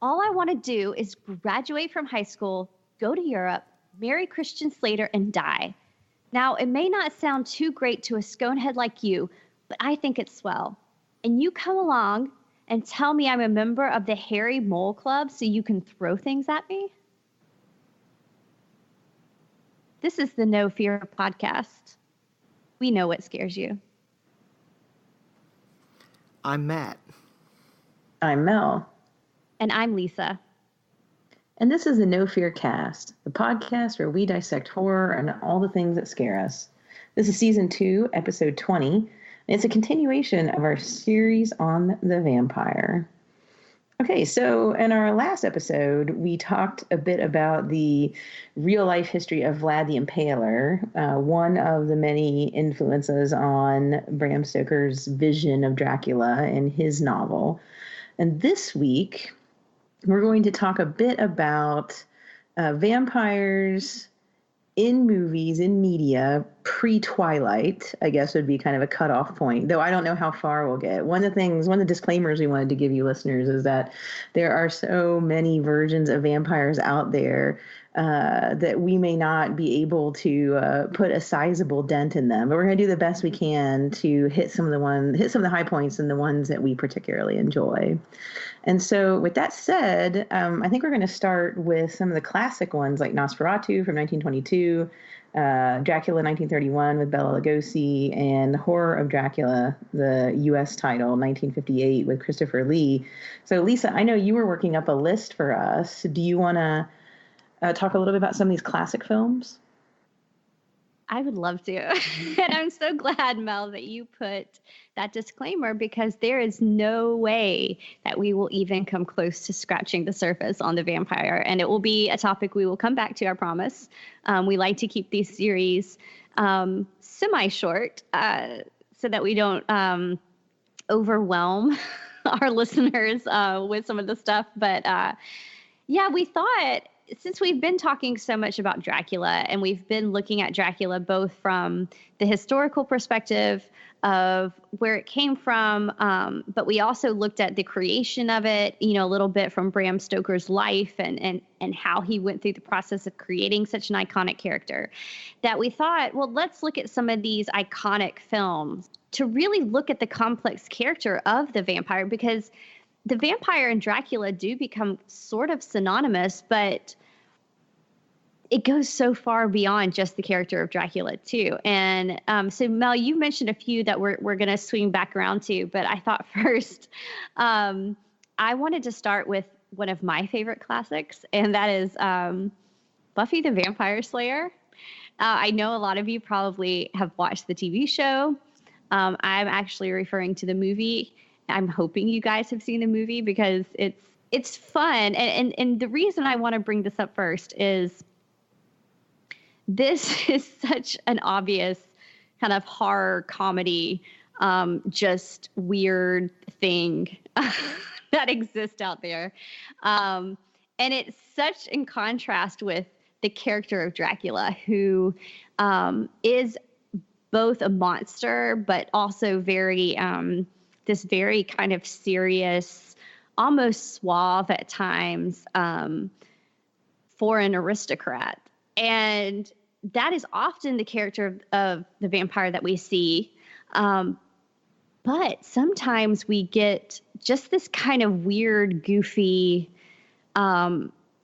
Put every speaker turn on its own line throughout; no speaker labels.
All I want to do is graduate from high school, go to Europe, marry Christian Slater, and die. Now, it may not sound too great to a sconehead like you, but I think it's swell. And you come along and tell me I'm a member of the Hairy Mole Club so you can throw things at me? This is the No Fear podcast. We know what scares you.
I'm Matt.
I'm Mel.
And I'm Lisa.
And this is the No Fear Cast, the podcast where we dissect horror and all the things that scare us. This is season 2, episode 20. And it's a continuation of our series on the vampire. Okay, so in our last episode, we talked a bit about the real-life history of Vlad the Impaler, one of the many influences on Bram Stoker's vision of Dracula in his novel. And this week, we're going to talk a bit about vampires in movies, in media, pre-Twilight, I guess would be kind of a cutoff point, though I don't know how far we'll get. One of the disclaimers we wanted to give you listeners is that there are so many versions of vampires out there that we may not be able to put a sizable dent in them, but we're going to do the best we can to hit some of the high points and the ones that we particularly enjoy. And so with that said, I think we're going to start with some of the classic ones like Nosferatu from 1922, Dracula 1931 with Bela Lugosi, and The Horror of Dracula, the U.S. title, 1958 with Christopher Lee. So Lisa, I know you were working up a list for us. Do you want to talk a little bit about some of these classic films?
I would love to. And I'm so glad, Mel, that you put that disclaimer, because there is no way that we will even come close to scratching the surface on the vampire. And it will be a topic we will come back to, I promise. We like to keep these series semi-short so that we don't overwhelm our listeners with some of the stuff. But yeah, we thought, since we've been talking so much about Dracula and we've been looking at Dracula both from the historical perspective of where it came from, but we also looked at the creation of it, a little bit from Bram Stoker's life and how he went through the process of creating such an iconic character, that we thought, well, let's look at some of these iconic films to really look at the complex character of the vampire, because the vampire and Dracula do become sort of synonymous, but it goes so far beyond just the character of Dracula too. And so Mel, you mentioned a few that we're going to swing back around to, but I thought first I wanted to start with one of my favorite classics, and that is Buffy the Vampire Slayer. I know a lot of you probably have watched the TV show. I'm actually referring to the movie. I'm hoping you guys have seen the movie because it's fun. And the reason I want to bring this up first is this is such an obvious kind of horror comedy, just weird thing that exists out there. And it's such in contrast with the character of Dracula, who is both a monster, but also this very kind of serious, almost suave at times, foreign aristocrat. And that is often the character of the vampire that we see. But sometimes we get just this kind of weird, goofy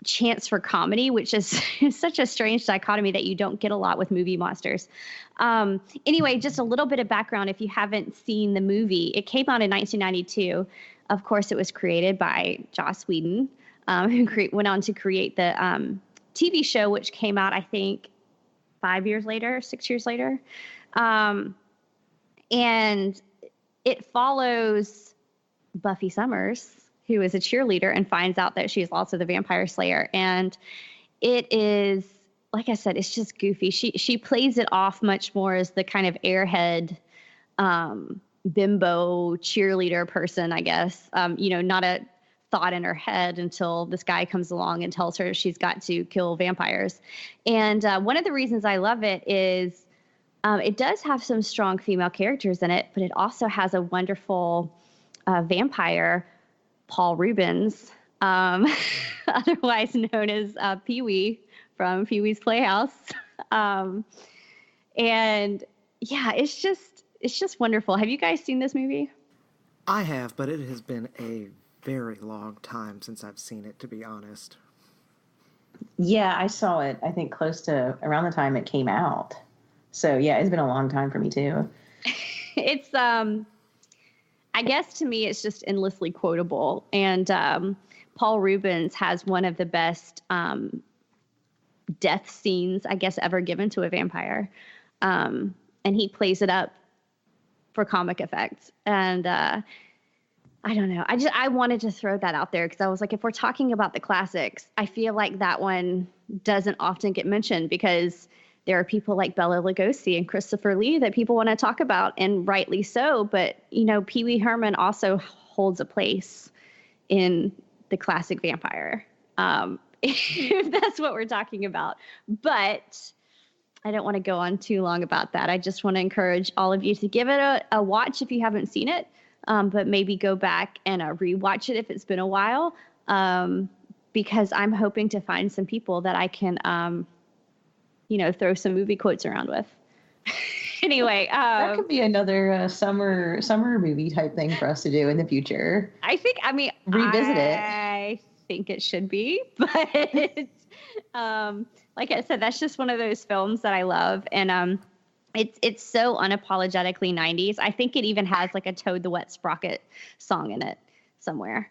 chance for comedy, which is such a strange dichotomy that you don't get a lot with movie monsters. Anyway, just a little bit of background if you haven't seen the movie. It came out in 1992. Of course, it was created by Joss Whedon, who went on to create the TV show, which came out, I think, 6 years later. And it follows Buffy Summers, who is a cheerleader and finds out that she's also the vampire slayer. And it is, like I said, it's just goofy. She plays it off much more as the kind of airhead bimbo cheerleader person, I guess. Not a thought in her head until this guy comes along and tells her she's got to kill vampires. And one of the reasons I love it is it does have some strong female characters in it, but it also has a wonderful vampire, Paul Rubens, um, otherwise known as Pee-wee from Pee-wee's Playhouse. Um, and yeah, it's just wonderful. Have you guys seen this movie?
I have, but it has been a very long time since I've seen it, to be honest.
Yeah, I saw it, I think, close to around the time it came out. So, yeah, it's been a long time for me, too.
It's, I guess to me, it's just endlessly quotable. And Paul Rubens has one of the best death scenes, I guess, ever given to a vampire. And he plays it up for comic effect. And I don't know. I wanted to throw that out there because I was like, if we're talking about the classics, I feel like that one doesn't often get mentioned because there are people like Bela Lugosi and Christopher Lee that people want to talk about, and rightly so. But, you know, Pee Wee Herman also holds a place in the classic vampire, if that's what we're talking about. But I don't want to go on too long about that. I just want to encourage all of you to give it a watch if you haven't seen it, but maybe go back and rewatch it if it's been a while, because I'm hoping to find some people that I can, throw some movie quotes around with. Anyway,
that could be another summer movie type thing for us to do in the future.
Revisit it. I think it should be, but like I said, that's just one of those films that I love, and it's so unapologetically 90s. I think it even has like a Toad the Wet Sprocket song in it somewhere.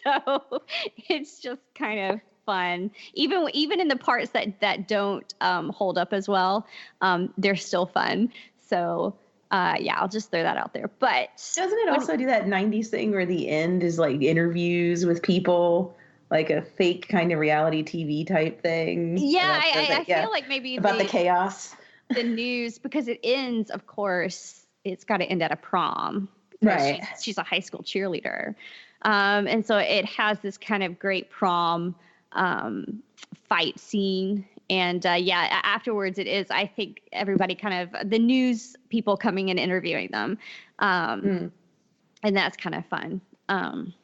So it's just kind of fun. Even in the parts that don't hold up as well, they're still fun. So I'll just throw that out there. But
doesn't it also do that 90s thing where the end is like interviews with people, like a fake kind of reality TV type thing?
Yeah, I feel like maybe
about the chaos.
The news, because it ends, of course, it's got to end at a prom.
Right.
She's a high school cheerleader. And so it has this kind of great prom fight scene. And afterwards it is, I think, everybody kind of, the news people coming and interviewing them. And that's kind of fun. I've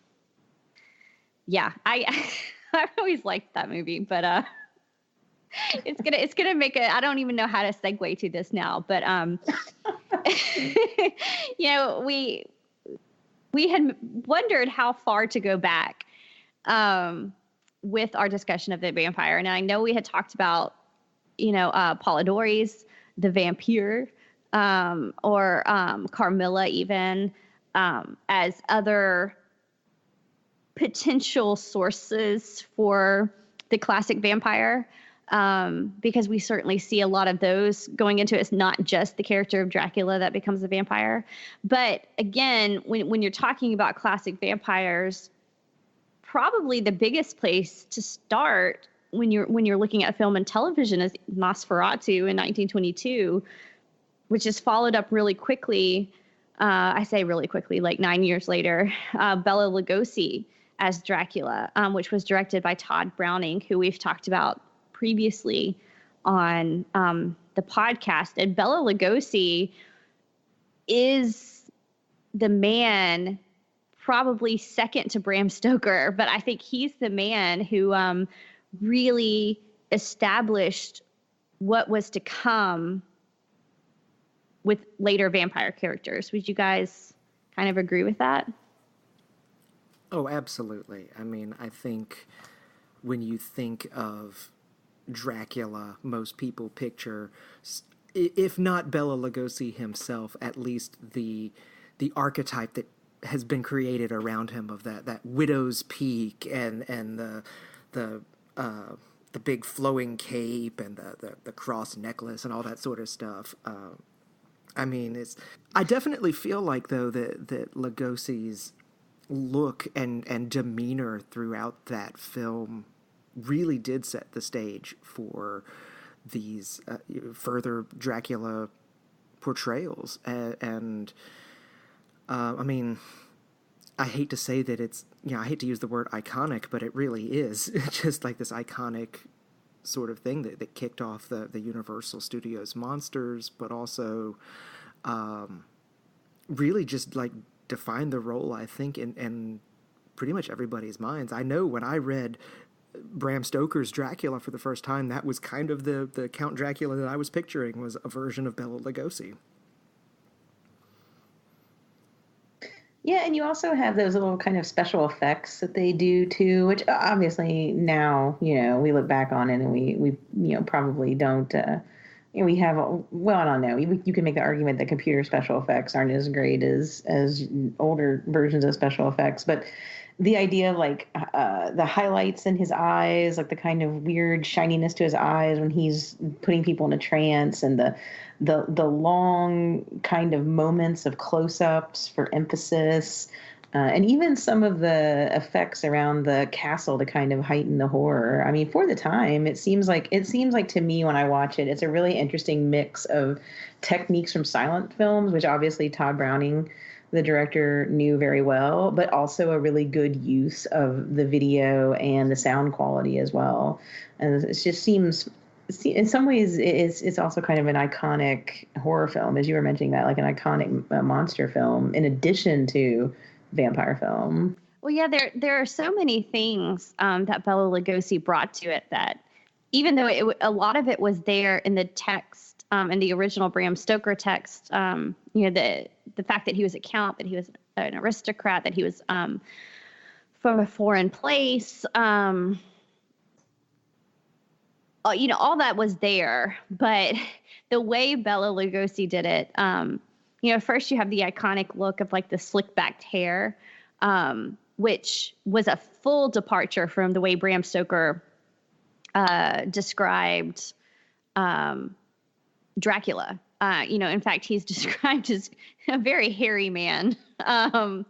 always liked that movie, but it's gonna make I don't even know how to segue to this now, but we had wondered how far to go back with our discussion of the vampire. And I know we had talked about, Polidori's The Vampire, or Carmilla even, as other potential sources for the classic vampire, because we certainly see a lot of those going into it. It's not just the character of Dracula that becomes a vampire. But again, when you're talking about classic vampires, probably the biggest place to start when you're looking at film and television is Nosferatu in 1922, which is followed up really quickly. I say really quickly, like 9 years later, Bela Lugosi as Dracula, which was directed by Todd Browning, who we've talked about previously on the podcast. And Bela Lugosi is the man, probably second to Bram Stoker, but I think he's the man who really established what was to come with later vampire characters. Would you guys kind of agree with that?
Oh, absolutely. I mean, I think when you think of Dracula, most people picture, if not Bela Lugosi himself, at least the archetype that has been created around him of that widow's peak and the big flowing cape and the cross necklace and all that sort of stuff. I mean, I definitely feel like, though, that Lugosi's look and demeanor throughout that film really did set the stage for these further Dracula portrayals. And I mean, I hate to say that it's, I hate to use the word iconic, but it really is just like this iconic sort of thing that kicked off the Universal Studios monsters, but also really just like defined the role, I think, and pretty much everybody's minds. I know when I read Bram Stoker's Dracula for the first time, that was kind of the Count Dracula that I was picturing, was a version of Bela Lugosi.
Yeah, and you also have those little kind of special effects that they do too, which obviously now, we look back on it and we probably don't, we have, well, I don't know. You can make the argument that computer special effects aren't as great as older versions of special effects, but the idea of like the highlights in his eyes, like the kind of weird shininess to his eyes when he's putting people in a trance, and the long kind of moments of close-ups for emphasis, and even some of the effects around the castle to kind of heighten the horror. I mean, for the time, it seems like to me when I watch it, it's a really interesting mix of techniques from silent films, which obviously Todd Browning, the director, knew very well, but also a really good use of the video and the sound quality as well. And it just seems, in some ways, it's also kind of an iconic horror film, as you were mentioning that, like an iconic monster film, in addition to vampire film.
Well, yeah, there are so many things that Bela Lugosi brought to it that, even though a lot of it was there in the text, in the original Bram Stoker text, the fact that he was a count, that he was an aristocrat, that he was from a foreign place, all that was there. But the way Bela Lugosi did it, first you have the iconic look of like the slick backed hair, which was a full departure from the way Bram Stoker described Dracula. In fact, he's described as a very hairy man. And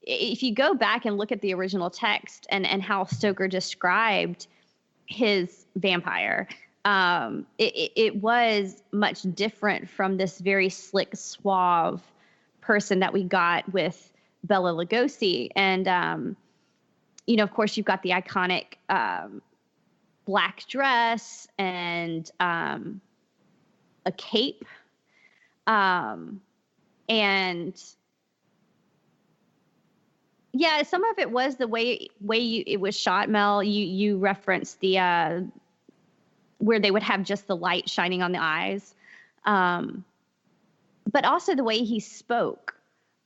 if you go back and look at the original text and how Stoker described his vampire, it was much different from this very slick, suave person that we got with Bela Lugosi. And, of course, you've got the iconic black dress and a cape. And yeah, some of it was the way it was shot. Mel, you referenced the where they would have just the light shining on the eyes, but also the way he spoke.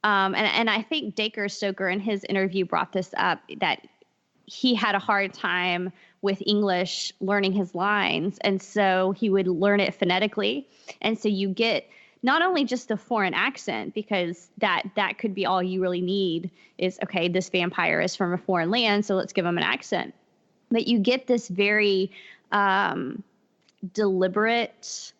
And I think Dacre Stoker in his interview brought this up, that he had a hard time with English learning his lines. And so he would learn it phonetically. And so you get not only just a foreign accent, because that could be all you really need is, okay, this vampire is from a foreign land, so let's give him an accent. But you get this very deliberate,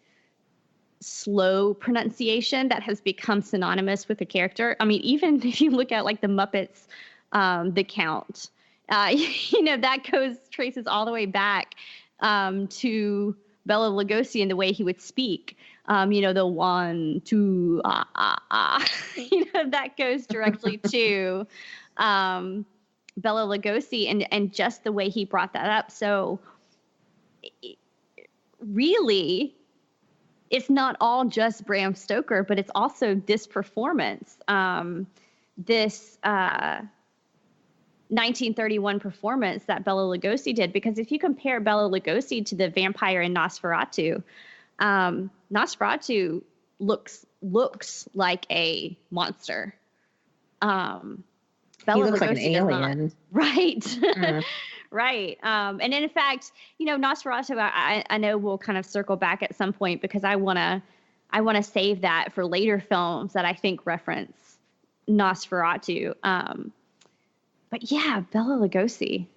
slow pronunciation that has become synonymous with the character. I mean, even if you look at like the Muppets, the Count, that traces all the way back to Bela Lugosi and the way he would speak. The 1, 2, that goes directly to Bela Lugosi and just the way he brought that up. So really, it's not all just Bram Stoker, but it's also this performance, this 1931 performance that Bela Lugosi did. Because if you compare Bela Lugosi to the vampire in Nosferatu, Nosferatu looks like a monster. Bela
he looks
Lugosi
like an alien.
Right. Mm. Right. And in fact, Nosferatu, I know we'll kind of circle back at some point, because I want to save that for later films that I think reference Nosferatu. But yeah, Bela Lugosi.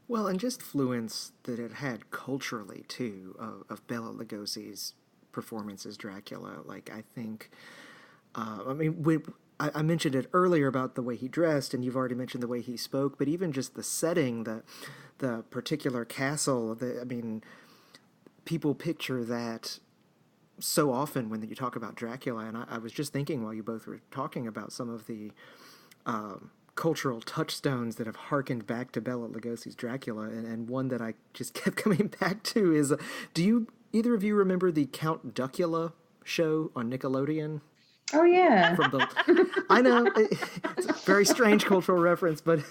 Well, and just fluence that it had culturally, too, of Bela Lugosi's performance as Dracula. Like, I think, I mentioned it earlier about the way he dressed, and you've already mentioned the way he spoke, but even just the setting, the particular castle, people picture that so often when you talk about Dracula, and I was just thinking while you both were talking about some of the cultural touchstones that have harkened back to Bela Lugosi's Dracula, and one that I just kept coming back to is, do either of you remember the Count Duckula show on Nickelodeon?
Oh yeah.
From the, I know it's a very strange cultural reference, but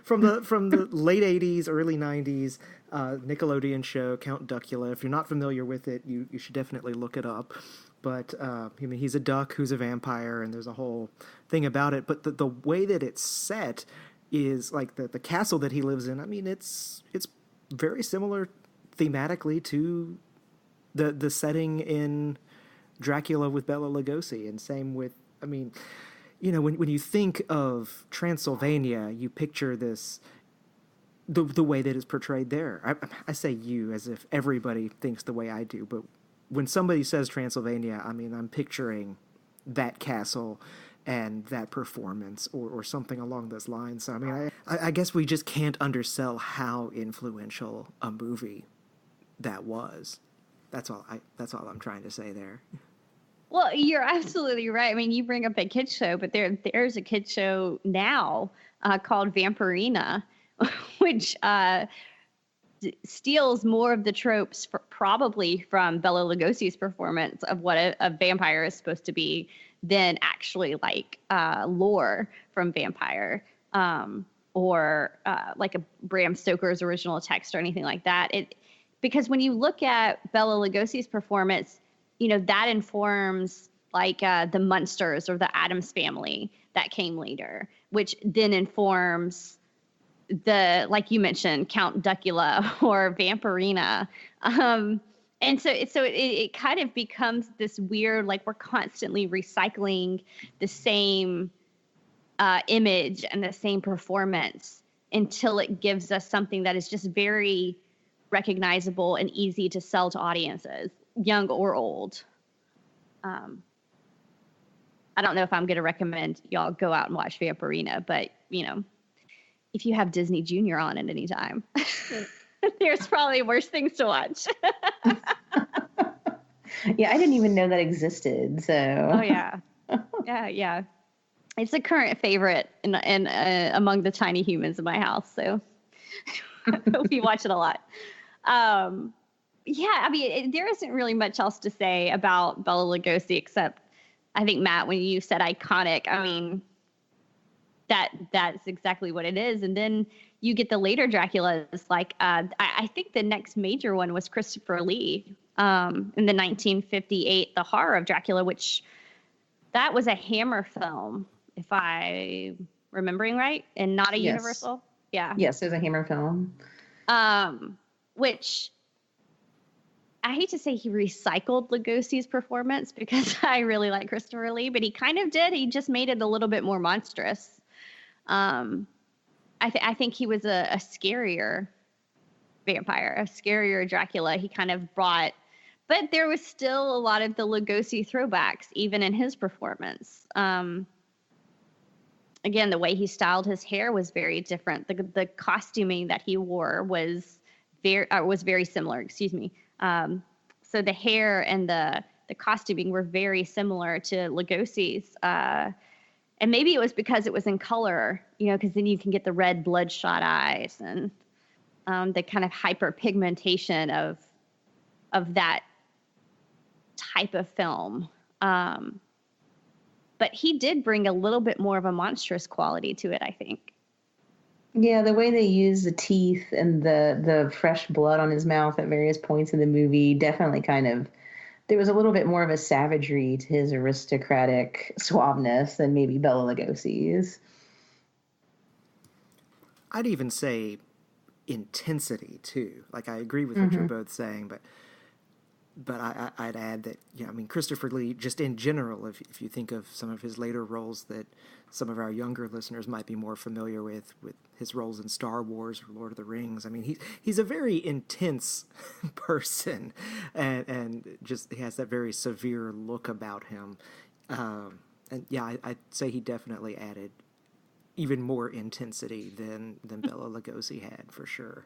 from the late '80s, early '90s Nickelodeon show Count Duckula. If you're not familiar with it, you should definitely look it up. But I mean, he's a duck who's a vampire, and there's a whole thing about it. But the way that it's set is like the castle that he lives in. I mean, it's very similar thematically to the setting in Dracula with Bela Lugosi, and same with, I mean, you know, when you think of Transylvania, you picture this, the way that it's portrayed there. I say you as if everybody thinks the way I do, but when somebody says Transylvania, I mean, I'm picturing that castle and that performance or something along those lines. So, I mean, I guess we just can't undersell how influential a movie that was. That's all I'm trying to say there.
Well, you're absolutely right. I mean, you bring up a kids show, but there's a kids show now called Vampirina, which steals more of the tropes probably from Bela Lugosi's performance of what a vampire is supposed to be than actually like lore from Vampire or like a Bram Stoker's original text or anything like that. Because when you look at Bela Lugosi's performance, you know, that informs like the Munsters or the Addams Family that came later, which then informs the, like you mentioned, Count Duckula or Vampirina. And so it kind of becomes this weird, like we're constantly recycling the same image and the same performance until it gives us something that is just very recognizable and easy to sell to audiences, young or old. I don't know if I'm going to recommend y'all go out and watch Vampirina, but, you know, if you have Disney Junior on at any time, there's probably worse things to watch.
Yeah, I didn't even know that existed. So.
Oh yeah, yeah. It's a current favorite in among the tiny humans in my house. So we watch it a lot. Yeah, I mean, there isn't really much else to say about Bela Lugosi except, I think, Matt, when you said iconic, I mean, that's exactly what it is. And then you get the later Draculas, like I think the next major one was Christopher Lee in the 1958 The Horror of Dracula, which that was a Hammer film, if I'm remembering right, and not a
Yes.
Universal. Yeah.
Yes, there's a Hammer film.
Which I hate to say he recycled Lugosi's performance because I really like Christopher Lee, but he kind of did. He just made it a little bit more monstrous. I think he was a scarier vampire, a scarier Dracula. He kind of brought, but there was still a lot of the Lugosi throwbacks, even in his performance. Again, the way he styled his hair was very different. The costuming that he wore was very similar. Excuse me. So the hair and the costuming were very similar to Lugosi's. And maybe it was because it was in color, you know, because then you can get the red bloodshot eyes and the kind of hyperpigmentation of that type of film. But he did bring a little bit more of a monstrous quality to it, I think.
Yeah, the way they use the teeth and the fresh blood on his mouth at various points in the movie definitely kind of, there was a little bit more of a savagery to his aristocratic suaveness than maybe Bela Lugosi's.
I'd even say intensity too. Like, I agree with what you're both saying, but I'd add that, you know, I mean, Christopher Lee, just in general, if you think of some of his later roles that some of our younger listeners might be more familiar with his roles in Star Wars or Lord of the Rings. I mean, he's a very intense person, and just he has that very severe look about him. And yeah, I'd say he definitely added even more intensity than Bela Lugosi had, for sure.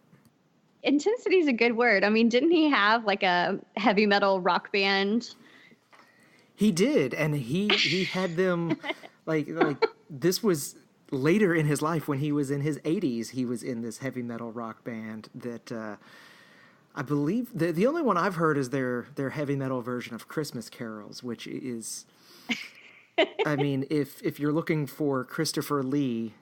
Intensity is a good word. I mean, didn't he have like a heavy metal rock band?
He did, and he had them like this was later in his life when he was in his 80s. He was in this heavy metal rock band that I believe the only one I've heard is their heavy metal version of Christmas carols, which is I mean, if you're looking for Christopher Lee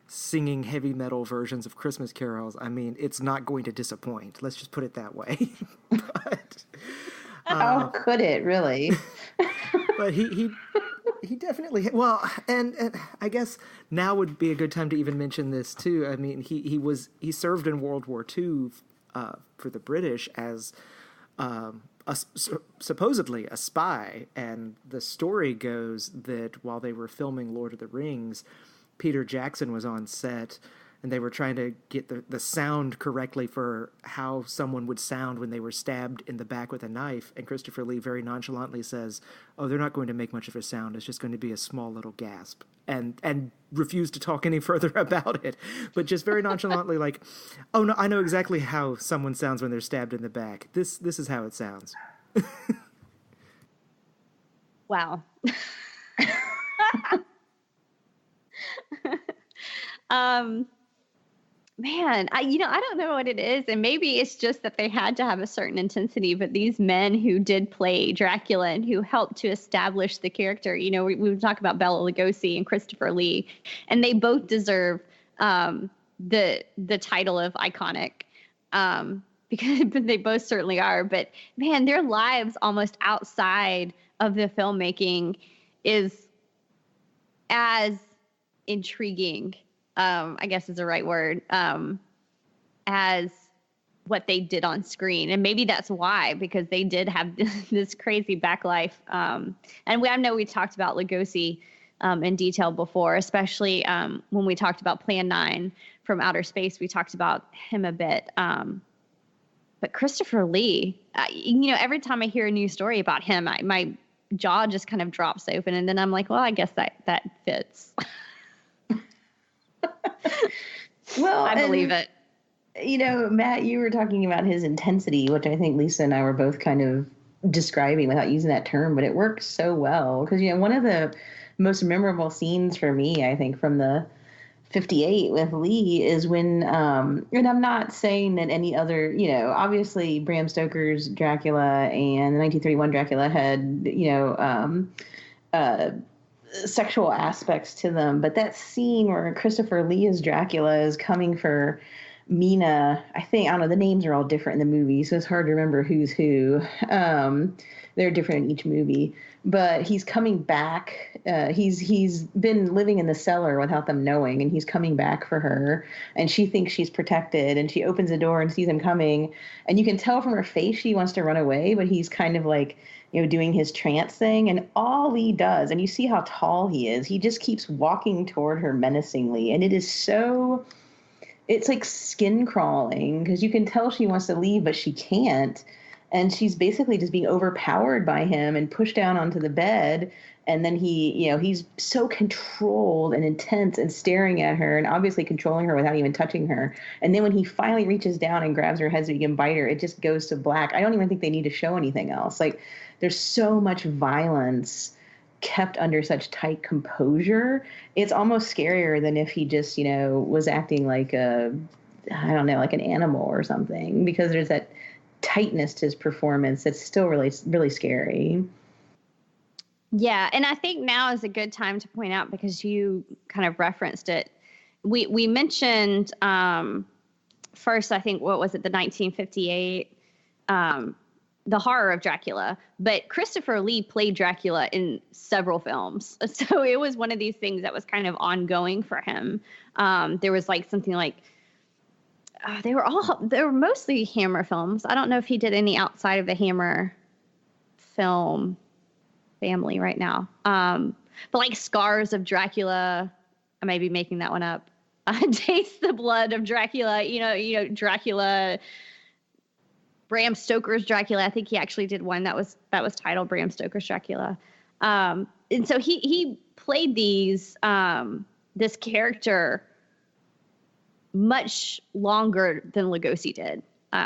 singing heavy metal versions of Christmas carols, I mean, it's not going to disappoint. Let's just put it that way. But
how could it really?
but he definitely, well, and I guess now would be a good time to even mention this too. I mean, he served in World War II for the British as supposedly a spy, and the story goes that while they were filming Lord of the Rings, Peter Jackson was on set, and they were trying to get the sound correctly for how someone would sound when they were stabbed in the back with a knife, and Christopher Lee very nonchalantly says, "Oh, they're not going to make much of a sound, it's just going to be a small little gasp," and refused to talk any further about it, but just very nonchalantly like, "Oh no, I know exactly how someone sounds when they're stabbed in the back. This is how it sounds."
Wow. Man, I don't know what it is, and maybe it's just that they had to have a certain intensity, but these men who did play Dracula and who helped to establish the character, we talk about Bela Lugosi and Christopher Lee, and they both deserve the title of iconic, because they both certainly are, but man, their lives almost outside of the filmmaking is as intriguing, I guess is the right word, as what they did on screen. And maybe that's why, because they did have this crazy back life. And I know we talked about Lugosi in detail before, especially when we talked about Plan 9 from Outer Space, we talked about him a bit. But Christopher Lee, every time I hear a new story about him, my jaw just kind of drops open. And then I'm like, well, I guess that fits.
Well,
I believe it.
Matt, you were talking about his intensity, which I think Lisa and I were both kind of describing without using that term, but it works so well because, one of the most memorable scenes for me, I think, from the 58 with Lee is when, and I'm not saying that any other, obviously Bram Stoker's Dracula and the 1931 Dracula had, sexual aspects to them, but that scene where Christopher Lee as Dracula is coming for Mina, I don't know, the names are all different in the movie, so it's hard to remember who's who. They're different in each movie, but he's coming back. He's been living in the cellar without them knowing, and he's coming back for her, and she thinks she's protected, and she opens the door and sees him coming, and you can tell from her face she wants to run away, but he's kind of like, doing his trance thing, and all he does, and you see how tall he is, he just keeps walking toward her menacingly, and it's like skin crawling, because you can tell she wants to leave, but she can't, and she's basically just being overpowered by him and pushed down onto the bed, and then he's so controlled and intense and staring at her and obviously controlling her without even touching her, and then when he finally reaches down and grabs her head so he can bite her, it just goes to black. I don't even think they need to show anything else. Like, there's so much violence kept under such tight composure. It's almost scarier than if he just, was acting like an animal or something, because there's that tightness to his performance that's still really, really scary.
Yeah, and I think now is a good time to point out, because you kind of referenced it. We mentioned first, I think, what was it, the 1958 the horror of Dracula, but Christopher Lee played Dracula in several films. So it was one of these things that was kind of ongoing for him. There was something like, they were mostly Hammer films. I don't know if he did any outside of the Hammer film family right now. But Scars of Dracula, I may be making that one up. Taste the Blood of Dracula, Dracula, Bram Stoker's Dracula. I think he actually did one that was titled Bram Stoker's Dracula. And so he played this character much longer than Lugosi did,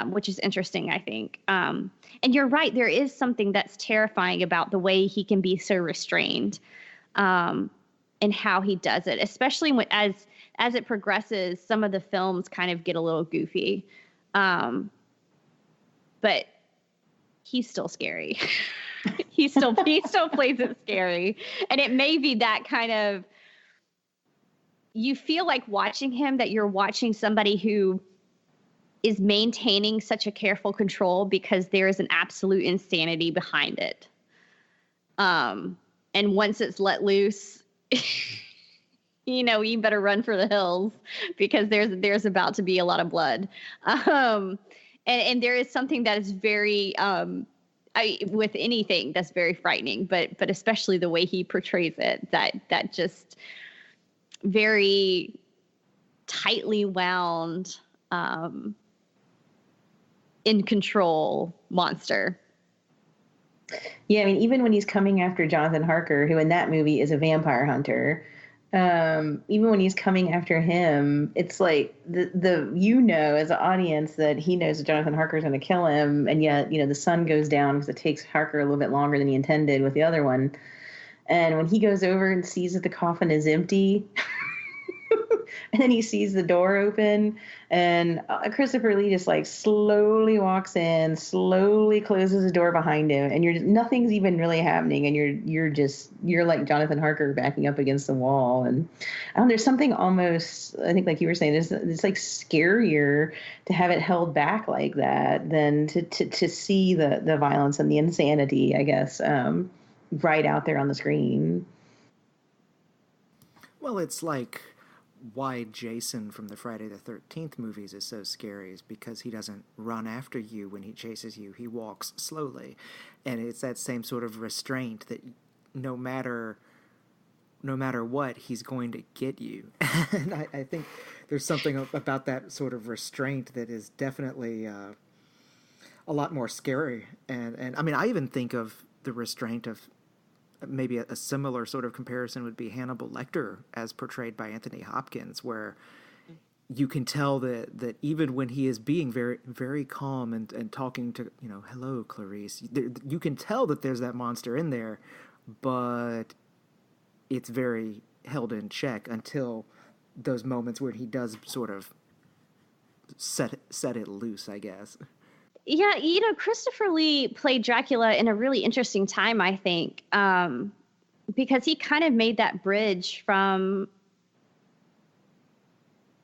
which is interesting, I think. And you're right, there is something that's terrifying about the way he can be so restrained, and how he does it, especially as it progresses. Some of the films kind of get a little goofy. But he's still scary. he still plays it scary. And it may be that kind of, you feel like watching him that you're watching somebody who is maintaining such a careful control because there is an absolute insanity behind it. And once it's let loose, you better run for the hills because there's about to be a lot of blood. And there is something that is very, with anything that's very frightening, but especially the way he portrays it, that just very tightly wound, in control monster.
Yeah, I mean, even when he's coming after Jonathan Harker, who in that movie is a vampire hunter, even when he's coming after him, it's like as an audience that he knows that Jonathan Harker is going to kill him, and yet the sun goes down because it takes Harker a little bit longer than he intended with the other one. And when he goes over and sees that the coffin is empty, and then he sees the door open, and Christopher Lee just like slowly walks in, slowly closes the door behind him, and nothing's even really happening, and you're like Jonathan Harker backing up against the wall. And there's something almost, I think, like you were saying, it's like scarier to have it held back like that than to see the violence and the insanity, I guess, right out there on the screen.
Well, it's like why Jason from the Friday the 13th movies is so scary is because he doesn't run after you when he chases you. He walks slowly. And it's that same sort of restraint that no matter what, he's going to get you. And I think there's something about that sort of restraint that is definitely a lot more scary. And I mean, I even think of the restraint of maybe a similar sort of comparison would be Hannibal Lecter as portrayed by Anthony Hopkins, where you can tell that even when he is being very, very calm and talking to, hello, Clarice, you can tell that there's that monster in there, but it's very held in check until those moments where he does sort of set it loose, I guess.
Yeah, Christopher Lee played Dracula in a really interesting time, I think, because he kind of made that bridge from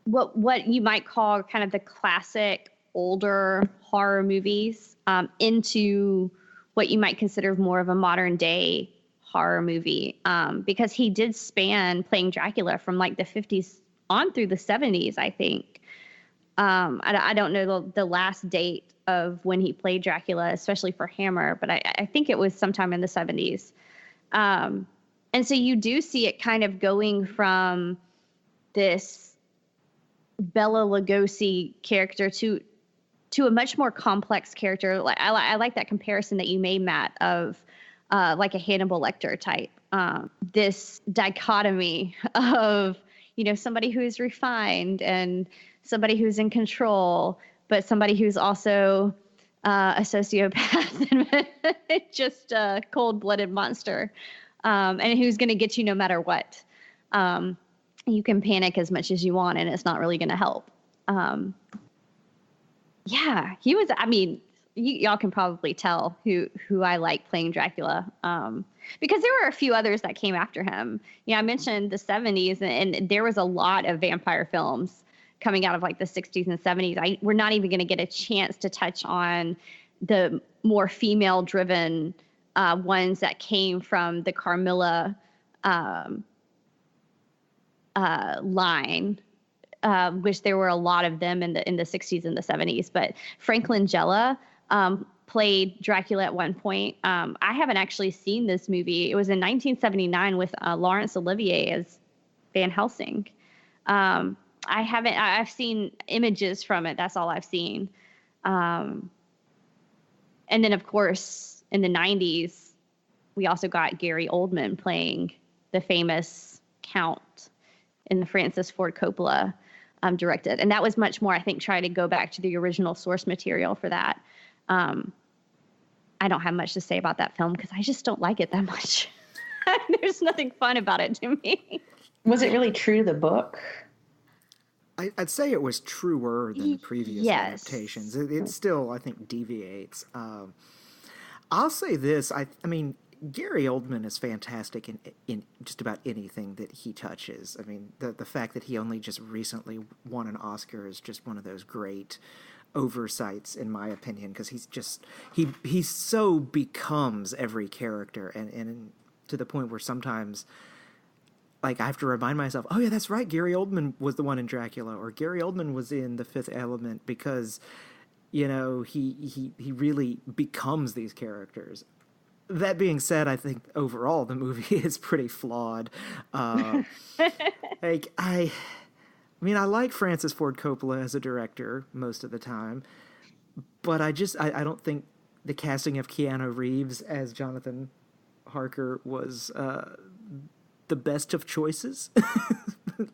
what you might call kind of the classic older horror movies into what you might consider more of a modern day horror movie, because he did span playing Dracula from like the 50s on through the 70s, I think. I don't know the last date of when he played Dracula, especially for Hammer, but I think it was sometime in the 70s. And so you do see it kind of going from this Bela Lugosi character to a much more complex character. I like that comparison that you made, Matt, of like a Hannibal Lecter type. This dichotomy of, somebody who's refined and somebody who's in control, but somebody who's also a sociopath and just a cold-blooded monster, and who's going to get you no matter what. You can panic as much as you want, and it's not really going to help. Yeah, he was, I mean, y'all can probably tell who I like playing Dracula, because there were a few others that came after him. I mentioned the 70s, and there was a lot of vampire films coming out of like the 60s and 70s. We're not even going to get a chance to touch on the more female-driven ones that came from the Carmilla line, which there were a lot of them in the 60s and the 70s. But Franklin Jella played Dracula at one point. I haven't actually seen this movie. It was in 1979 with Laurence Olivier as Van Helsing. I've seen images from it. That's all I've seen. And then, of course, in the 90s, we also got Gary Oldman playing the famous Count in the Francis Ford Coppola directed. And that was much more, I think, trying to go back to the original source material for that. I don't have much to say about that film because I just don't like it that much. There's nothing fun about it to me.
Was it really true to the book?
I'd say it was truer than previous adaptations. It still, I think, deviates. I'll say this. I mean, Gary Oldman is fantastic in just about anything that he touches. I mean, the fact that he only just recently won an Oscar is just one of those great oversights, in my opinion, because he so becomes every character, and to the point where sometimes, like, I have to remind myself, oh yeah, that's right, Gary Oldman was the one in Dracula, or Gary Oldman was in The Fifth Element, because, you know, he really becomes these characters. That being said, I think overall the movie is pretty flawed. Like, I mean, I like Francis Ford Coppola as a director most of the time, but I don't think the casting of Keanu Reeves as Jonathan Harker was the best of choices.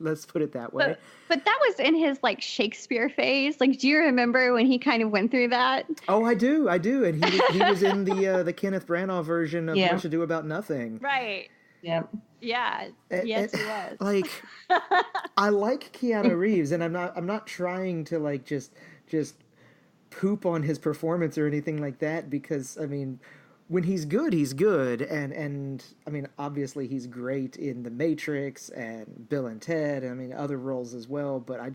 Let's put it that way.
But that was in his, like, Shakespeare phase. Like, do you remember when he kind of went through that?
Oh, I do. And he was in the Kenneth Branagh version of Much Ado About Nothing.
Right.
Yep.
Yeah. Yes, he was.
Like, I like Keanu Reeves, and I'm not trying to, like, just poop on his performance or anything like that, because, I mean, when he's good, and I mean, obviously he's great in The Matrix and Bill and Ted, and I mean, other roles as well, but I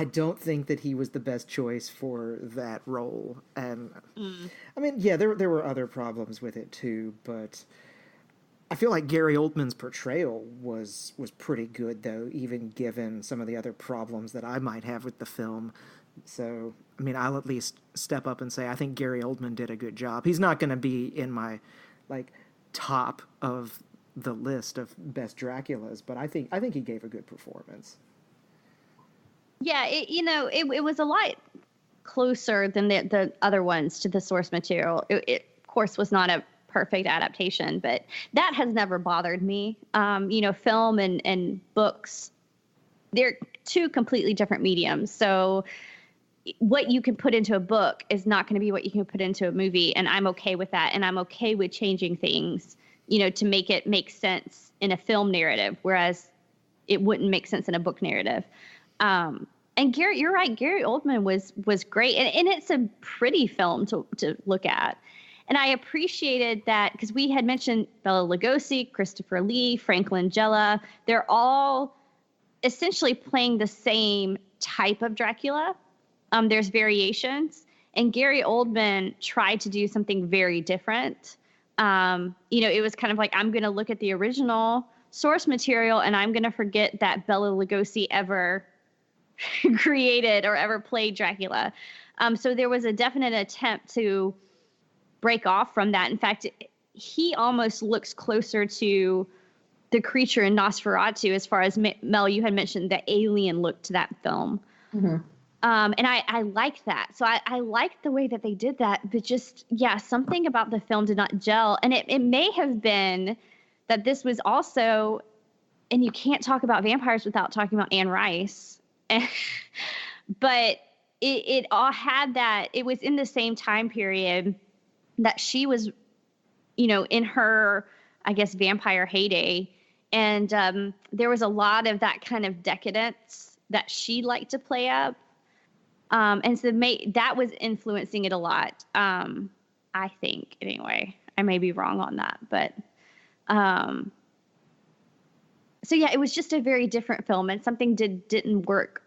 don't think that he was the best choice for that role. And I mean, yeah, there were other problems with it too, but I feel like Gary Oldman's portrayal was pretty good, though, even given some of the other problems that I might have with the film. So, I mean, I'll at least step up and say I think Gary Oldman did a good job. He's not going to be in my, like, top of the list of best Draculas, but I think he gave a good performance.
Yeah, it was a lot closer than the other ones to the source material. It of course was not a perfect adaptation, but that has never bothered me. Film and books, they're two completely different mediums. So what you can put into a book is not going to be what you can put into a movie. And I'm okay with that. And I'm okay with changing things, to make it make sense in a film narrative, whereas it wouldn't make sense in a book narrative. And Gary, you're right. Gary Oldman was great. And it's a pretty film to look at. And I appreciated that because we had mentioned Bela Lugosi, Christopher Lee, Frank Langella. They're all essentially playing the same type of Dracula. There's variations, and Gary Oldman tried to do something very different. It was kind of like, I'm going to look at the original source material, and I'm going to forget that Bela Lugosi ever created or ever played Dracula. So there was a definite attempt to break off from that. In fact, he almost looks closer to the creature in Nosferatu, as far as Mel, you had mentioned the alien look to that film.
Mm-hmm.
And I like that. So I liked the way that they did that, but just, something about the film did not gel. And it may have been that this was also, and you can't talk about vampires without talking about Anne Rice. But it all had that, it was in the same time period that she was, in her, I guess, vampire heyday. And there was a lot of that kind of decadence that she liked to play up. And so that was influencing it a lot, I think, anyway. I may be wrong on that. But so, it was just a very different film, and something didn't work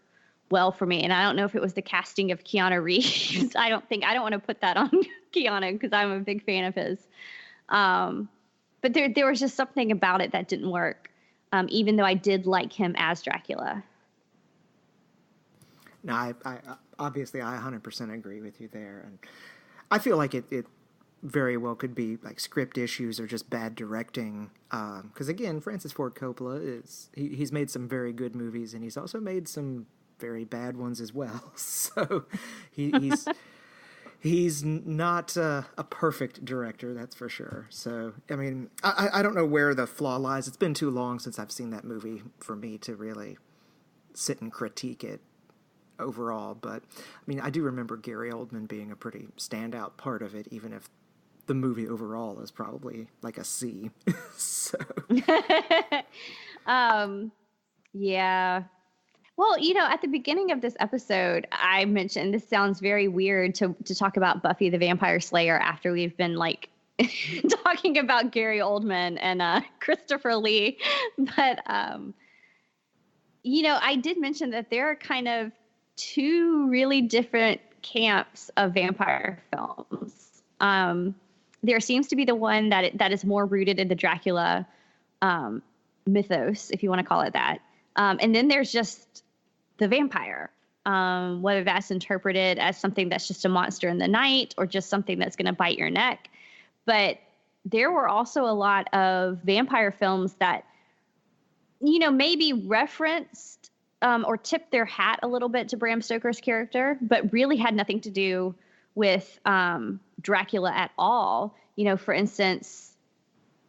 well for me. And I don't know if it was the casting of Keanu Reeves. I don't want to put that on Keanu because I'm a big fan of his. But there was just something about it that didn't work, even though I did like him as Dracula.
No, I obviously I 100% agree with you there, and I feel like it very well could be like script issues or just bad directing. Because again, Francis Ford Coppola he's made some very good movies, and he's also made some very bad ones as well. So he's not a perfect director, that's for sure. So I mean, I don't know where the flaw lies. It's been too long since I've seen that movie for me to really sit and critique it overall, but I mean, I do remember Gary Oldman being a pretty standout part of it, even if the movie overall is probably like a C. So
yeah. Well, at the beginning of this episode, I mentioned this sounds very weird to talk about Buffy the Vampire Slayer after we've been like talking about Gary Oldman and Christopher Lee. But, I did mention that there are kind of two really different camps of vampire films. There seems to be the one that is more rooted in the Dracula mythos, if you want to call it that. And then there's just the vampire, whether that's interpreted as something that's just a monster in the night or just something that's going to bite your neck. But there were also a lot of vampire films that, maybe referenced or tipped their hat a little bit to Bram Stoker's character, but really had nothing to do with Dracula at all. For instance,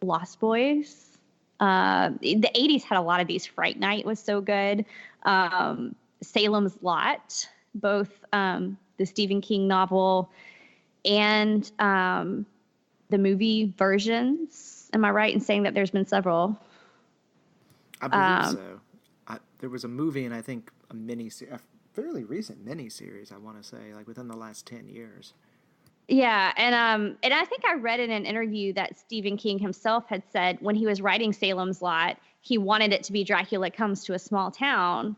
Lost Boys. The 80s had a lot of these. Fright Night was so good. Salem's Lot, both the Stephen King novel and the movie versions. Am I right in saying that there's been several?
I believe so. There was a movie and I think a fairly recent miniseries, I want to say, like within the last 10 years.
Yeah, and I think I read in an interview that Stephen King himself had said when he was writing Salem's Lot, he wanted it to be Dracula comes to a small town.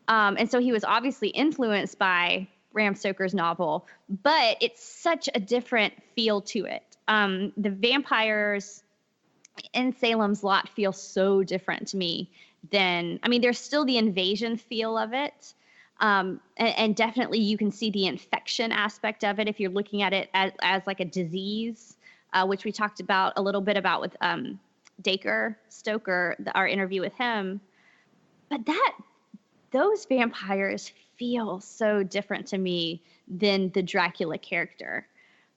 And so he was obviously influenced by Bram Stoker's novel, but it's such a different feel to it. The vampires in Salem's Lot feel so different to me there's still the invasion feel of it. And definitely you can see the infection aspect of it if you're looking at it as like a disease, which we talked about a little bit about with Dacre Stoker, our interview with him. But those vampires feel so different to me than the Dracula character.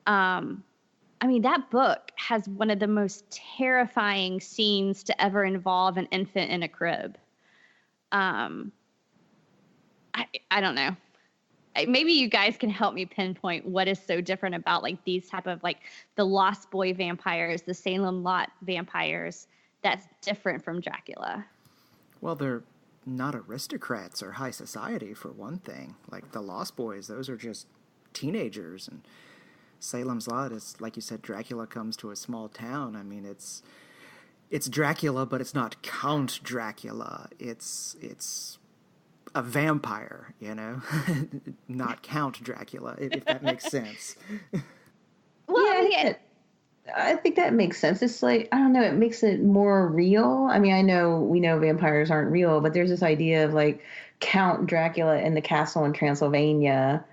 That book has one of the most terrifying scenes to ever involve an infant in a crib. I don't know. Maybe you guys can help me pinpoint what is so different about like these type of like the Lost Boy vampires, the Salem Lot vampires that's different from Dracula.
Well, they're not aristocrats or high society for one thing. Like the Lost Boys, those are just teenagers, and Salem's Lot is, like you said, Dracula comes to a small town. I mean, it's Dracula, but it's not Count Dracula. It's a vampire, not Count Dracula, if that makes sense.
Well, yeah, I think that makes sense. It's like, I don't know, it makes it more real. I mean, we know vampires aren't real, but there's this idea of like Count Dracula in the castle in Transylvania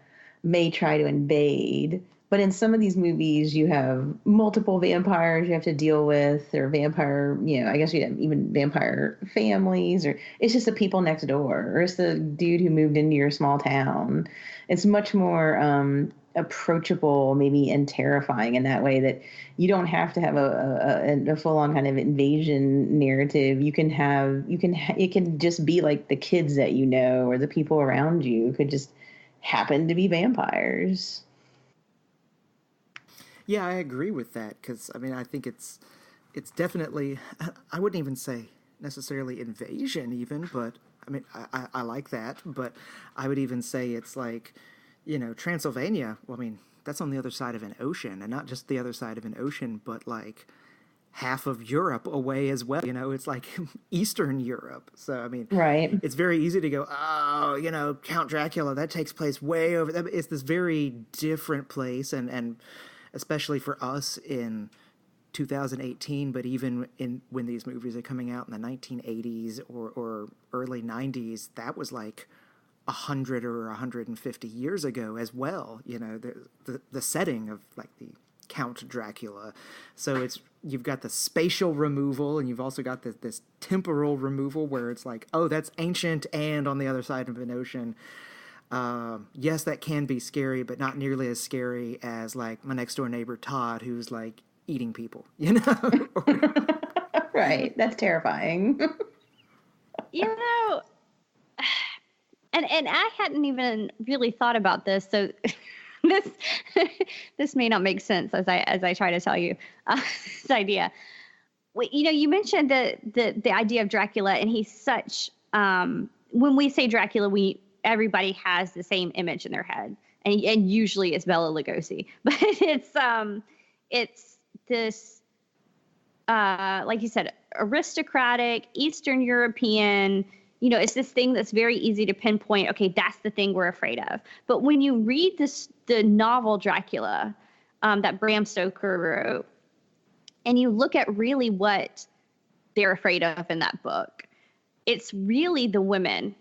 may try to invade. But in some of these movies, you have multiple vampires you have to deal with, or vampire, I guess you have even vampire families, or it's just the people next door, or it's the dude who moved into your small town. It's much more approachable, maybe, and terrifying in that way that you don't have to have a full-on kind of invasion narrative. It can just be like the kids that or the people around you could just happen to be vampires.
Yeah, I agree with that because, I think it's definitely, I wouldn't even say necessarily invasion even, but, I like that, but I would even say it's like, Transylvania, that's on the other side of an ocean, and not just the other side of an ocean, but like half of Europe away as well. It's like Eastern Europe. So,
right.
It's very easy to go, Count Dracula, that takes place way over there. It's this very different place, and especially for us in 2018, but even when these movies are coming out in the 1980s or early 90s, that was like 100 or 150 years ago as well. The setting of like the Count Dracula. So you've got the spatial removal, and you've also got this temporal removal where it's like, oh, that's ancient and on the other side of an ocean. Yes, that can be scary, but not nearly as scary as like my next door neighbor Todd, who's like eating people,
Right. That's terrifying.
And I hadn't even really thought about this, so this may not make sense as I try to tell you this idea. You mentioned the idea of Dracula, and he's such when we say Dracula, everybody has the same image in their head, and usually it's Bela Lugosi, but it's this, like you said, aristocratic Eastern European. It's this thing that's very easy to pinpoint. Okay, that's the thing we're afraid of. But when you read the novel Dracula that Bram Stoker wrote, and you look at really what they're afraid of in that book, it's really the women.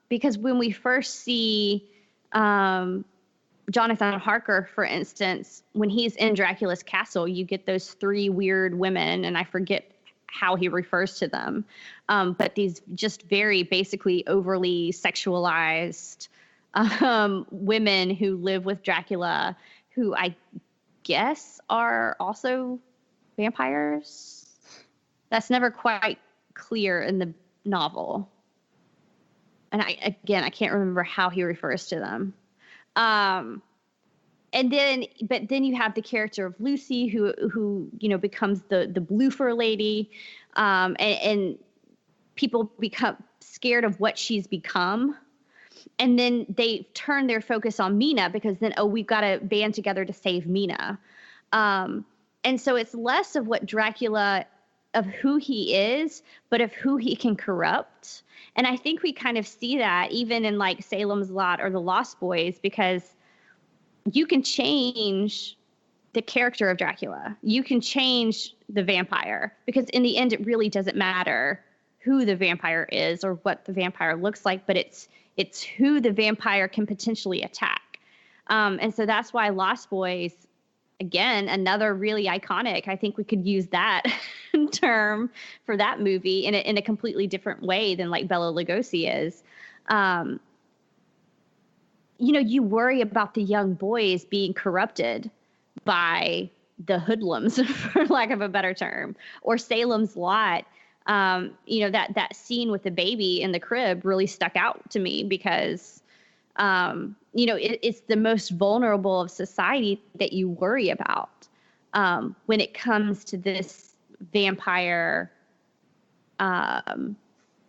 Because when we first see Jonathan Harker, for instance, when he's in Dracula's castle, you get those 3 weird women, and I forget how he refers to them. But these just very basically overly sexualized women who live with Dracula, who I guess are also vampires. That's never quite clear in the novel. And I can't remember how he refers to them. But then you have the character of Lucy, who becomes the Bloofer lady, and people become scared of what she's become, and then they turn their focus on Mina because then we've got to band together to save Mina, and so it's less of what Dracula, of who he is, but of who he can corrupt. And I think we kind of see that even in like Salem's Lot or the Lost Boys, because you can change the character of Dracula. You can change the vampire, because in the end, it really doesn't matter who the vampire is or what the vampire looks like, but it's who the vampire can potentially attack. And so that's why Lost Boys, again, another really iconic, I think we could use that term for that movie in a completely different way than like Bela Lugosi is. You worry about the young boys being corrupted by the hoodlums, for lack of a better term, or Salem's Lot. That scene with the baby in the crib really stuck out to me because, it's the most vulnerable of society that you worry about when it comes to this vampire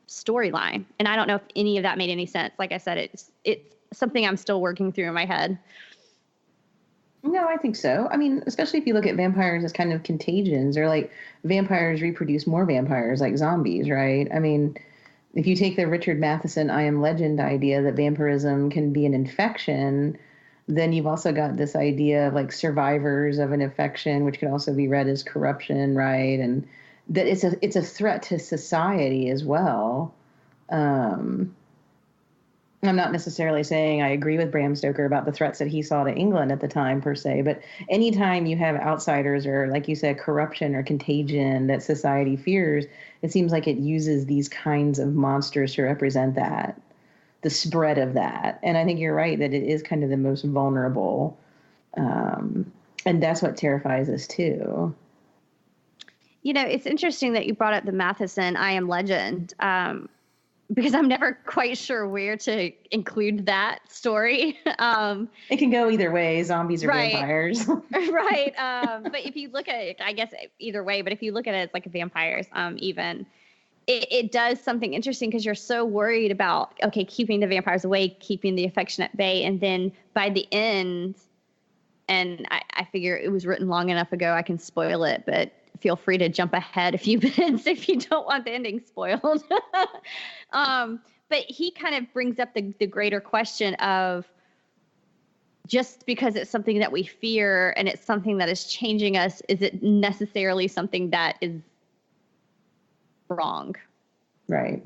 storyline. And I don't know if any of that made any sense. Like I said, it's something I'm still working through in my head.
No, I think so. I mean, especially if you look at vampires as kind of contagions, or like vampires reproduce more vampires like zombies, right? I mean, if you take the Richard Matheson I Am Legend idea that vampirism can be an infection, then you've also got this idea of like survivors of an infection, which could also be read as corruption, right? And that it's a threat to society as well. I'm not necessarily saying I agree with Bram Stoker about the threats that he saw to England at the time per se, but anytime you have outsiders or, like you said, corruption or contagion that society fears, it seems like it uses these kinds of monsters to represent that, the spread of that. And I think you're right that it is kind of the most vulnerable. And that's what terrifies us too.
It's interesting that you brought up the Matheson I Am Legend. Because I'm never quite sure where to include that story.
It can go either way, zombies or vampires.
Right. But if you look at it, I guess either way, but if you look at it as like vampires, even, it does something interesting because you're so worried about, okay, keeping the vampires away, keeping the affection at bay. And then by the end, and I figure it was written long enough ago, I can spoil it, but feel free to jump ahead a few minutes if you don't want the ending spoiled. But he kind of brings up the greater question of, just because it's something that we fear and it's something that is changing us, is it necessarily something that wrong?
Right.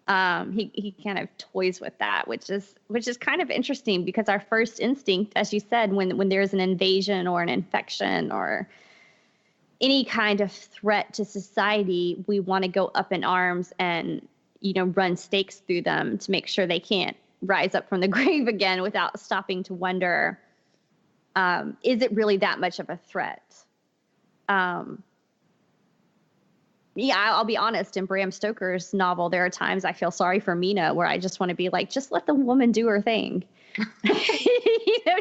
He kind of toys with that, which is kind of interesting, because our first instinct, as you said, when there's an invasion or an infection or any kind of threat to society, we want to go up in arms and, run stakes through them to make sure they can't rise up from the grave again without stopping to wonder, is it really that much of a threat? I'll be honest, in Bram Stoker's novel, there are times I feel sorry for Mina where I just want to be like, just let the woman do her thing.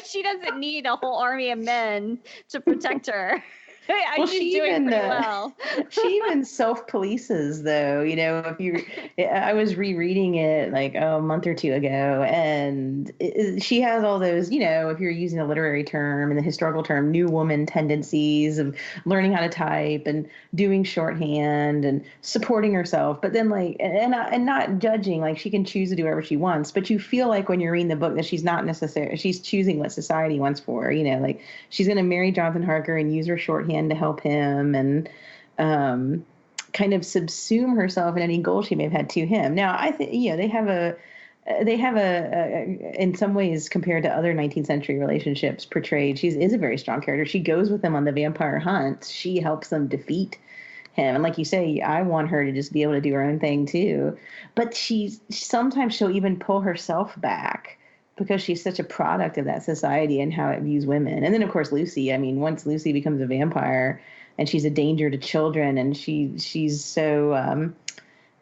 She doesn't need a whole army of men to protect her.
Well,
she's doing pretty well.
she even self-polices, though. I was rereading it like a month or two ago, and she has all those, if you're using a literary term and the historical term, new woman tendencies of learning how to type and doing shorthand and supporting herself. But then, like, and not judging, like she can choose to do whatever she wants. But you feel like when you're reading the book that she's not necessarily, she's choosing what society wants for her. Like she's going to marry Jonathan Harker and use her shorthand to help him and kind of subsume herself in any goal she may have had to him. Now, I think, they have a in some ways compared to other 19th century relationships portrayed, she is a very strong character. She goes with him on the vampire hunt. She helps them defeat him. And like you say, I want her to just be able to do her own thing too. But sometimes she'll even pull herself back because she's such a product of that society and how it views women. And then, of course, Lucy. I mean, once Lucy becomes a vampire and she's a danger to children and she's so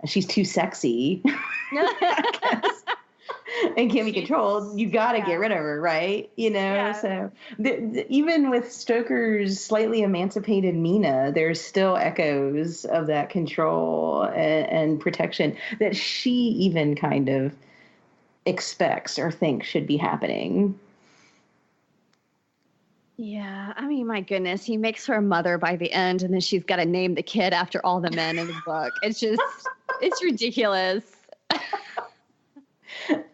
she's too sexy, I guess, and can't be controlled, you got to get rid of her, right?
Yeah.
So even with Stoker's slightly emancipated Mina, there's still echoes of that control and protection that she even kind of expects or thinks should be happening.
Yeah, I mean, my goodness, he makes her a mother by the end, and then she's got to name the kid after all the men in the book. It's just, it's ridiculous.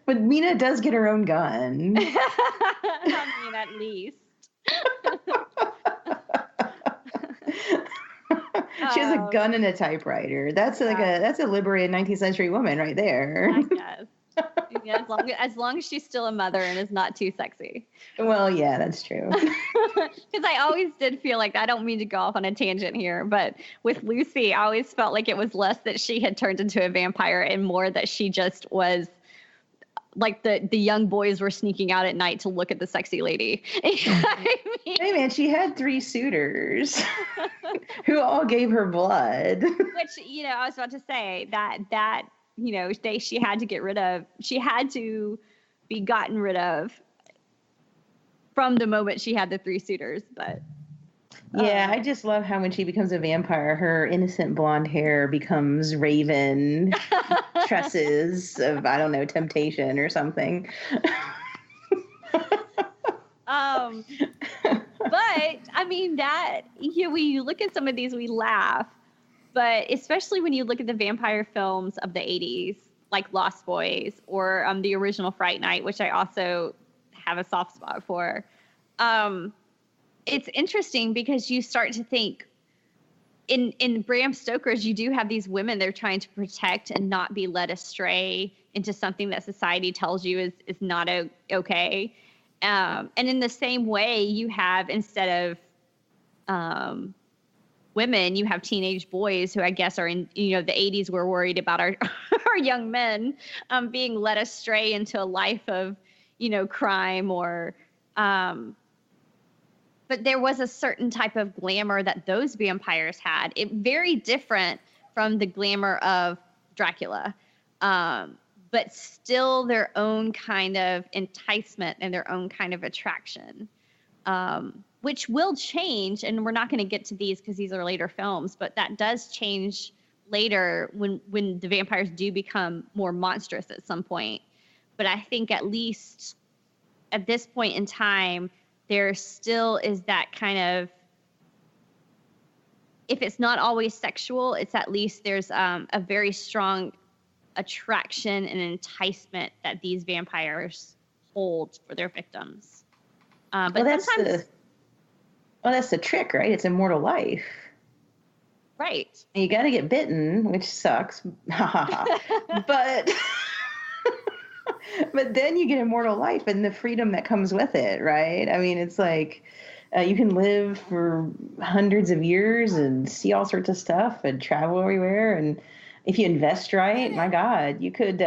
But Mina does get her own gun.
I mean, at least.
She has a gun and a typewriter. That's that's a liberated 19th century woman right there.
I guess. Yeah, as long as she's still a mother and is not too sexy.
Well, yeah, that's true.
Because I always did feel like, I don't mean to go off on a tangent here, but with Lucy, I always felt like it was less that she had turned into a vampire and more that she just was like the young boys were sneaking out at night to look at the sexy lady. I mean,
hey man, she had 3 suitors who all gave her blood.
Which, I was about to say that she had to get rid of. She had to be gotten rid of from the moment she had the 3 suitors. But
yeah, I just love how when she becomes a vampire, her innocent blonde hair becomes raven tresses of, I don't know, temptation or something.
But I mean that, we look at some of these, we laugh. But especially when you look at the vampire films of the 80s, like Lost Boys or the original Fright Night, which I also have a soft spot for, it's interesting because you start to think in Bram Stoker's, you do have these women they're trying to protect and not be led astray into something that society tells you is not okay. And in the same way, you have, instead of women, you have teenage boys who I guess are in, the 80s were worried about our young men being led astray into a life of, crime or, but there was a certain type of glamour that those vampires had. It very different from the glamour of Dracula, but still their own kind of enticement and their own kind of attraction. Which will change, and we're not going to get to these because these are later films, but that does change later when the vampires do become more monstrous at some point. But I think at least at this point in time, there still is that kind of, if it's not always sexual, it's at least there's a very strong attraction and enticement that these vampires hold for their victims. But sometimes...
Well, that's the trick, right? It's immortal life.
Right.
And you got to get bitten, which sucks. But but then you get immortal life and the freedom that comes with it, right? I mean, it's like you can live for hundreds of years and see all sorts of stuff and travel everywhere. And if you invest right, my God, you could...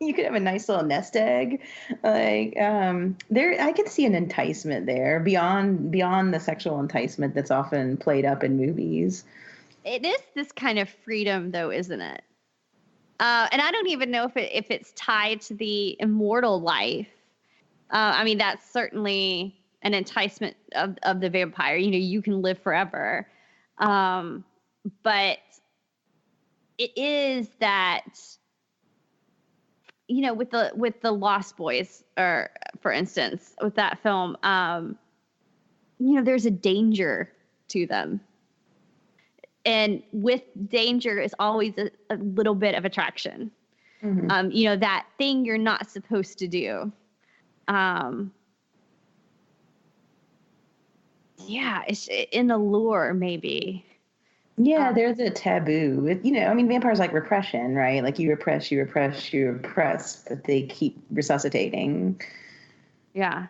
you could have a nice little nest egg. Like I could see an enticement there beyond the sexual enticement that's often played up in movies.
It is this kind of freedom, though, isn't it? And I don't even know if it's tied to the immortal life. I mean, that's certainly an enticement of the vampire. You know, you can live forever. But it is that, you know, with the Lost Boys, or for instance, with that film, you know, there's a danger to them. And with danger is always a little bit of attraction. Mm-hmm. You know, that thing you're not supposed to do. Yeah, it's in the lore, maybe.
Yeah, there's a taboo. You know, I mean, vampires like repression, right? Like you repress, but they keep resuscitating.
Yeah.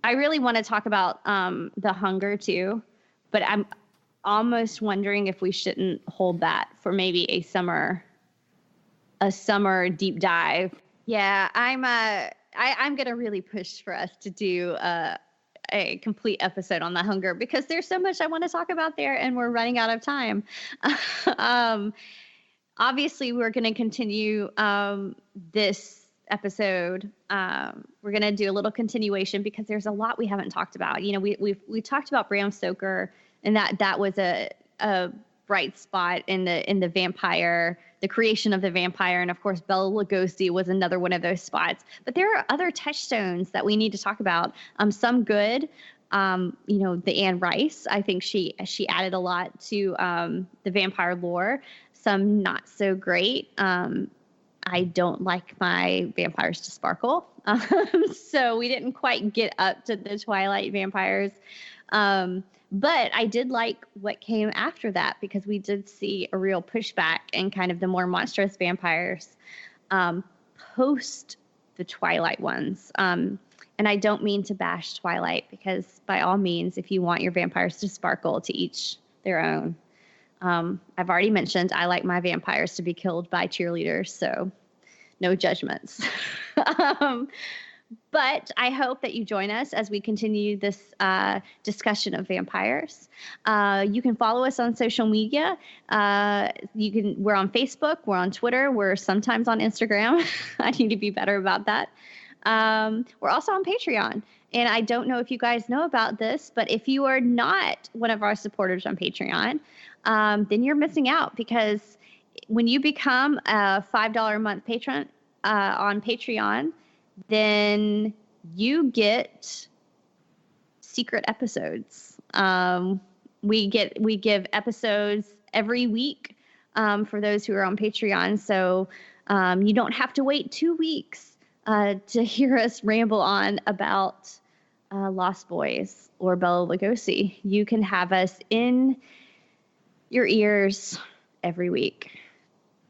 I really want to talk about the hunger too, but I'm almost wondering if we shouldn't hold that for maybe a summer deep dive. Yeah, I'm gonna really push for us to do a complete episode on the hunger, because there's so much I want to talk about there, and we're running out of time. Obviously, we're going to continue this episode. We're going to do a little continuation because there's a lot we haven't talked about. You know, we talked about Bram Stoker, and that was a bright spot in the vampire, the creation of the vampire. And of course, Bela Lugosi was another one of those spots. But there are other touchstones that we need to talk about. Some good, you know, the Anne Rice. I think she added a lot to the vampire lore. Some not so great. I don't like my vampires to sparkle. So we didn't quite get up to the Twilight vampires. But I did like what came after that, because we did see a real pushback and kind of the more monstrous vampires post the Twilight ones. And I don't mean to bash Twilight, because by all means, if you want your vampires to sparkle, to each their own. I've already mentioned I like my vampires to be killed by cheerleaders, so no judgments. But I hope that you join us as we continue this discussion of vampires. You can follow us on social media. We're on Facebook, we're on Twitter, we're sometimes on Instagram. I need to be better about that. We're also on Patreon. And I don't know if you guys know about this, but if you are not one of our supporters on Patreon, then you're missing out, because when you become a $5 a month patron on Patreon, then you get secret episodes. We give episodes every week for those who are on Patreon. So you don't have to wait 2 weeks to hear us ramble on about Lost Boys or Bela Lugosi. You can have us in your ears every week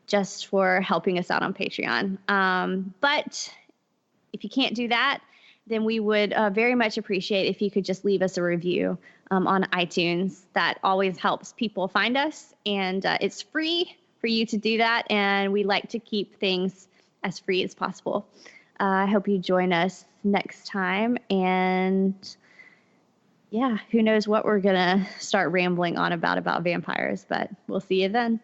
just for helping us out on Patreon. But if you can't do that, then we would very much appreciate if you could just leave us a review on iTunes. That always helps people find us, and it's free for you to do that, and we like to keep things as free as possible. I hope you join us next time, and yeah, who knows what we're going to start rambling on about vampires, but we'll see you then.